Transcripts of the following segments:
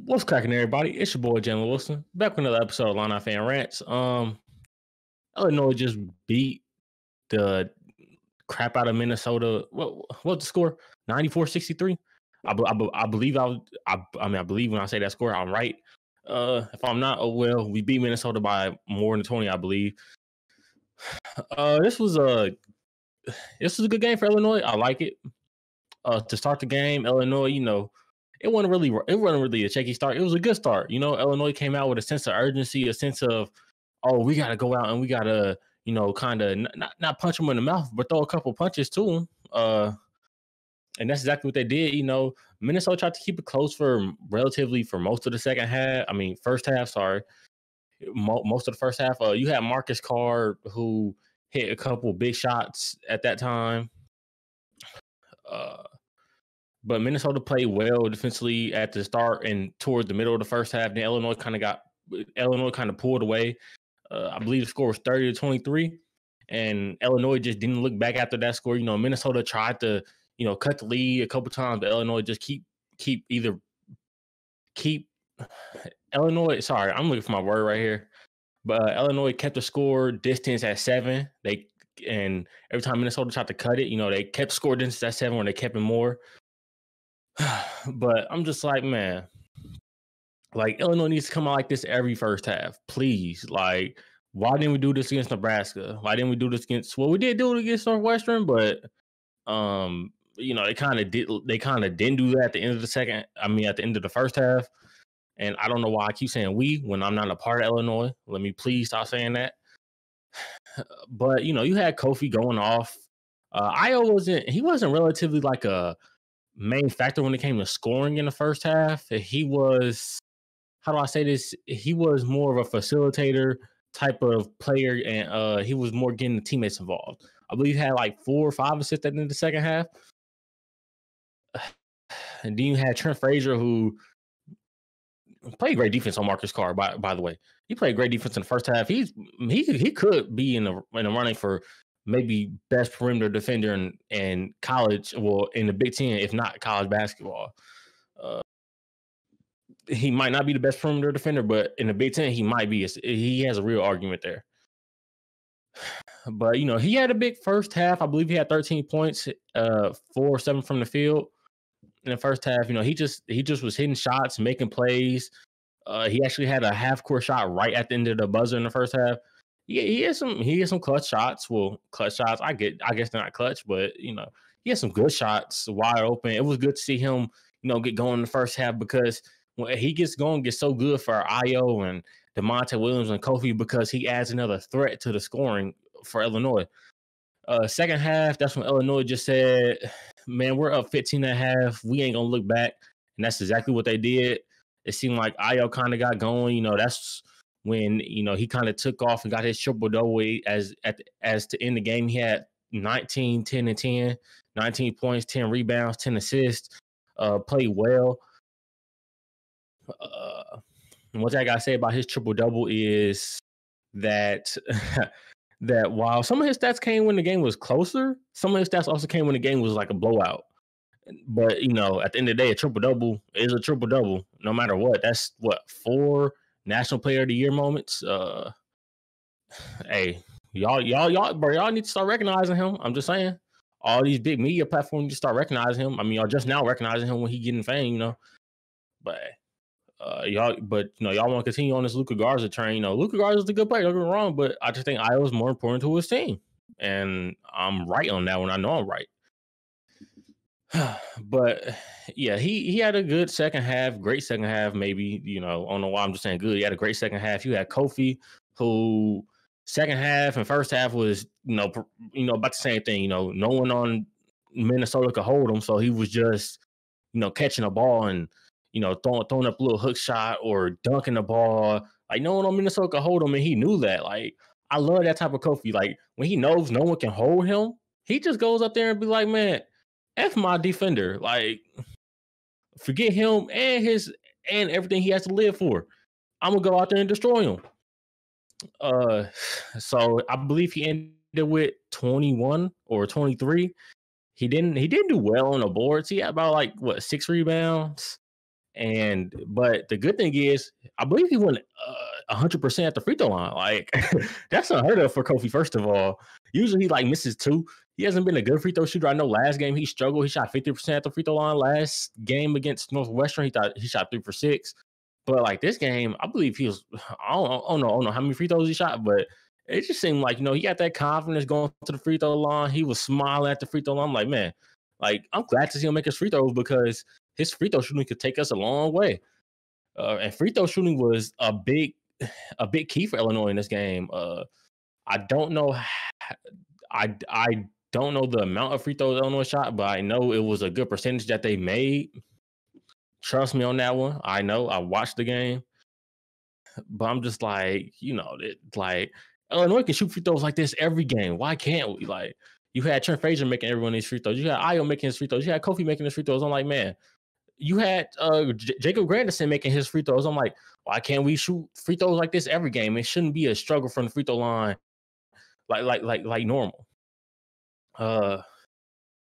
What's cracking, everybody? It's your boy Jalen Wilson, back with another episode of Illini Fan Rants. Illinois just beat the crap out of Minnesota. What's the score? 94-63. I believe I believe when I say that score, I'm right. If I'm not, oh well, we beat Minnesota by more than 20, I believe. This was a good game for Illinois. I like it. To start the game, Illinois, it wasn't really a shaky start. It was a good start. Illinois came out with a sense of urgency, a sense of, oh, we got to go out and we got to, kind of not punch them in the mouth, but throw a couple punches to them. And that's exactly what they did. Minnesota tried to keep it close for most of the second half. I mean, first half, sorry. Most of the first half. You had Marcus Carr, who hit a couple big shots at that time. But Minnesota played well defensively at the start and toward the middle of the first half. Then Illinois kind of pulled away. I believe the score was 30-23, and Illinois just didn't look back after that score. Minnesota tried to, cut the lead a couple times, but Illinois just keep Illinois. Sorry, I'm looking for my word right here. But Illinois kept the score distance at 7. And every time Minnesota tried to cut it, they kept score distance at 7, or they kept it more. But I'm just like, man, like Illinois needs to come out like this every first half, please. Like, why didn't we do this against Nebraska? Why didn't we do this against? Well, we did do it against Northwestern, but they kind of didn't do that at the end of the at the end of the first half. And I don't know why I keep saying we when I'm not a part of Illinois. Let me please stop saying that. But you had Kofi going off. Io wasn't relatively like a main factor when it came to scoring in the first half. He was, how do I say this? He was more of a facilitator type of player, and he was more getting the teammates involved. I believe he had like 4 or 5 assists at the end of the second half. And then you had Trent Frazier, who played great defense on Marcus Carr. By the way, he played great defense in the first half. He could be in the running for maybe best perimeter defender in college, well, in the Big Ten, if not college basketball. He might not be the best perimeter defender, but in the Big Ten, he might be. He has a real argument there. But, he had a big first half. I believe he had 13 points, 4 or 7 from the field in the first half. He just was hitting shots, making plays. He actually had a half-court shot right at the end of the buzzer in the first half. Yeah, he had some clutch shots. Well, clutch shots, I guess they're not clutch, but he had some good shots wide open. It was good to see him, get going in the first half, because when he gets going, gets so good for Io and DeMonte Williams and Kofi, because he adds another threat to the scoring for Illinois. Second half, that's when Illinois just said, man, we're up 15.5. We ain't gonna look back. And that's exactly what they did. It seemed like Io kind of got going. That's when he kind of took off and got his triple-double. As to end the game, he had 19, 10, and 10, 19 points, 10 rebounds, 10 assists, played well. And what I got to say about his triple-double is that that while some of his stats came when the game was closer, some of his stats also came when the game was like a blowout. But, at the end of the day, a triple-double is a triple-double, no matter what. That's, 4 National Player of the Year moments. Hey, y'all need to start recognizing him. I'm just saying. All these big media platforms need to start recognizing him. I mean, y'all just now recognizing him when he getting fame, But y'all want to continue on this Luka Garza train. Luka Garza is a good player, don't get me wrong, but I just think Iowa is more important to his team. And I'm right on that one. I know I'm right. But yeah, he had a good second half, great second half, maybe, I don't know why I'm just saying good. He had a great second half. You had Kofi, who second half and first half was, about the same thing. No one on Minnesota could hold him. So he was just, catching a ball and, throwing up a little hook shot or dunking the ball. Like, no one on Minnesota could hold him, and he knew that. Like, I love that type of Kofi. Like, when he knows no one can hold him, he just goes up there and be like, man, F my defender. Like, forget him and everything he has to live for. I'm gonna go out there and destroy him. So I believe he ended with 21 or 23. He didn't do well on the boards. He had about 6 rebounds But the good thing is, I believe he went 100% at the free throw line. Like that's unheard of for Kofi. First of all, usually he like misses 2. He hasn't been a good free throw shooter. I know last game he struggled. He shot 50% at the free throw line. Last game against Northwestern, he shot 3 for 6. But like this game, I believe he was. I don't know how many free throws he shot, but it just seemed like he got that confidence going to the free throw line. He was smiling at the free throw line. I'm like, man, like I'm glad to see him make his free throws because his free throw shooting could take us a long way. And free throw shooting was a big key for Illinois in this game. I don't know. I don't know the amount of free throws Illinois shot, but I know it was a good percentage that they made. Trust me on that one. I know. I watched the game, but I'm just like, like Illinois can shoot free throws like this every game. Why can't we? Like you had Trent Frazier making everyone these free throws. You had Io making his free throws. You had Kofi making his free throws. I'm like, man. You had Jacob Grandison making his free throws. I'm like, why can't we shoot free throws like this every game? It shouldn't be a struggle from the free throw line, like normal. But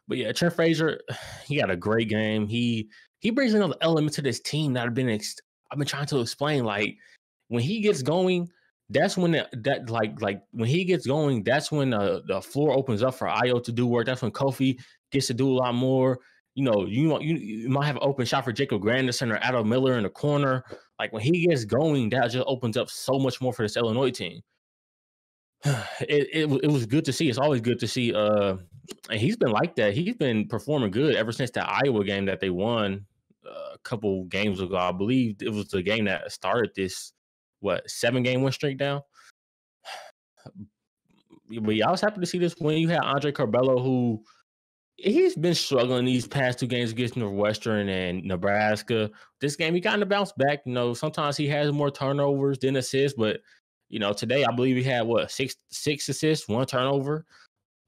yeah, Trent Frazier, he had a great game. He brings another element to this team that I've been trying to explain. Like when he gets going, that's when when he gets going, that's when the floor opens up for Io to do work. That's when Kofi gets to do a lot more. You might have an open shot for Jacob Grandison or Adam Miller in the corner. Like when he gets going, that just opens up so much more for this Illinois team. It was good to see. It's always good to see. And he's been like that. He's been performing good ever since that Iowa game that they won a couple games ago. I believe it was the game that started this 7-game win streak down. But yeah, I was happy to see this when you had Andre Carbello, who he's been struggling these past 2 games against Northwestern and Nebraska. This game, he kind of bounced back. Sometimes he has more turnovers than assists, but today I believe he had 6 assists, 1 turnover,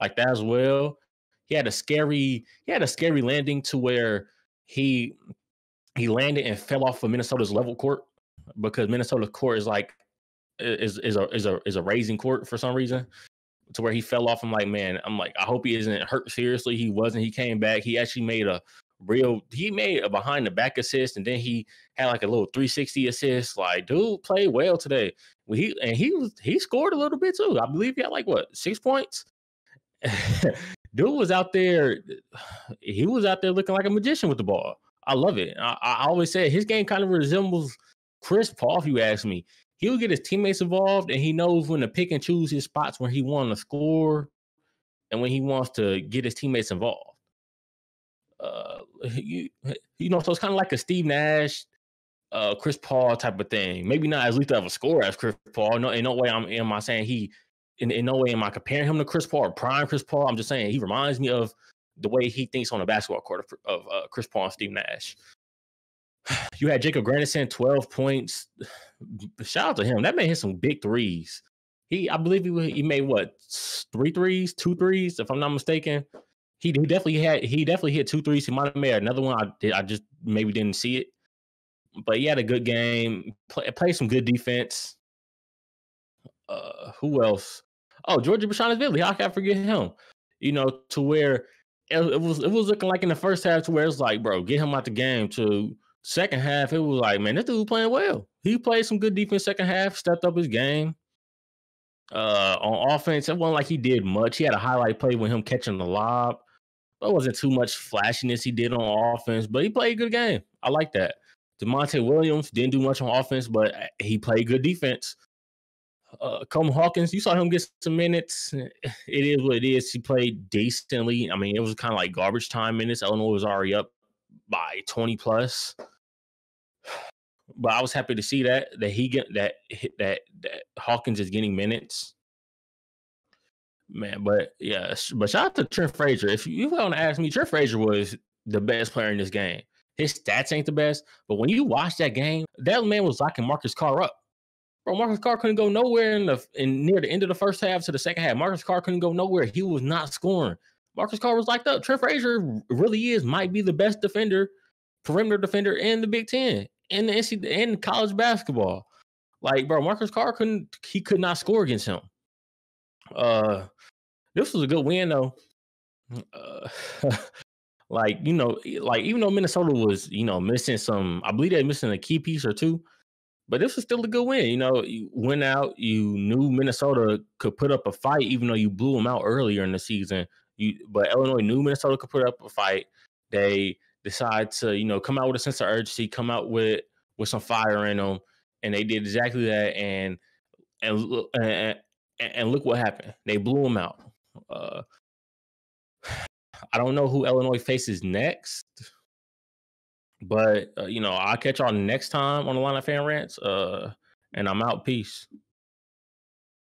like that as well. He had a scary landing to where he landed and fell off of Minnesota's level court because Minnesota's court is like is a raising court for some reason. To where he fell off. I'm like, I hope he isn't hurt seriously. He wasn't. He came back. He actually made a behind the back assist, and then he had like a little 360 assist. Like, dude played well today. He scored a little bit too. I believe he had like 6 points. Dude was out there. He was out there looking like a magician with the ball. I love it. I always say his game kind of resembles Chris Paul, if you ask me. He'll get his teammates involved, and he knows when to pick and choose his spots when he wants to score and when he wants to get his teammates involved. So it's kind of like a Steve Nash, Chris Paul type of thing. Maybe not as lethal of a scorer as Chris Paul. No, in no way am I saying in no way am I comparing him to Chris Paul or prime Chris Paul. I'm just saying he reminds me of the way he thinks on a basketball court of Chris Paul and Steve Nash. You had Jacob Grandison, 12 points. Shout out to him. That man hit some big threes. I believe he made 3 threes, 2 threes, if I'm not mistaken. He definitely hit 2 threes. He might have made another one. I just maybe didn't see it. But he had a good game. Played some good defense. Who else? Oh, Georgia Bashanis-Vidley. How can I forget him? To where it was looking like in the first half to where it's like, bro, get him out the game. To second half, it was like, man, this dude playing well. He played some good defense second half, stepped up his game. On offense, it wasn't like he did much. He had a highlight play with him catching the lob. There wasn't too much flashiness he did on offense, but he played a good game. I like that. DeMonte Williams didn't do much on offense, but he played good defense. Coleman Hawkins, you saw him get some minutes. It is what it is. He played decently. I mean, it was kind of like garbage time minutes. Illinois was already up by 20 plus. But I was happy to see that Hawkins is getting minutes. Man, but shout out to Trent Frazier. If you want to ask me, Trent Frazier was the best player in this game. His stats ain't the best, but when you watch that game, that man was locking Marcus Carr up. Bro, Marcus Carr couldn't go nowhere in near the end of the first half to the second half. Marcus Carr couldn't go nowhere. He was not scoring. Marcus Carr was locked up. Trent Frazier really might be the best perimeter defender in the Big Ten, in the NCAA, in college basketball. Like, bro, Marcus Carr could not score against him. This was a good win though. Like, like even though Minnesota was, missing some, I believe they're missing a key piece or two, but this was still a good win. You went out, you knew Minnesota could put up a fight, even though you blew them out earlier in the season. But Illinois knew Minnesota could put up a fight. They decide to, come out with a sense of urgency, come out with some fire in them, and they did exactly that. And look what happened. They blew them out. I don't know who Illinois faces next, but I'll catch y'all next time on the Illini Fan Rants. And I'm out. Peace.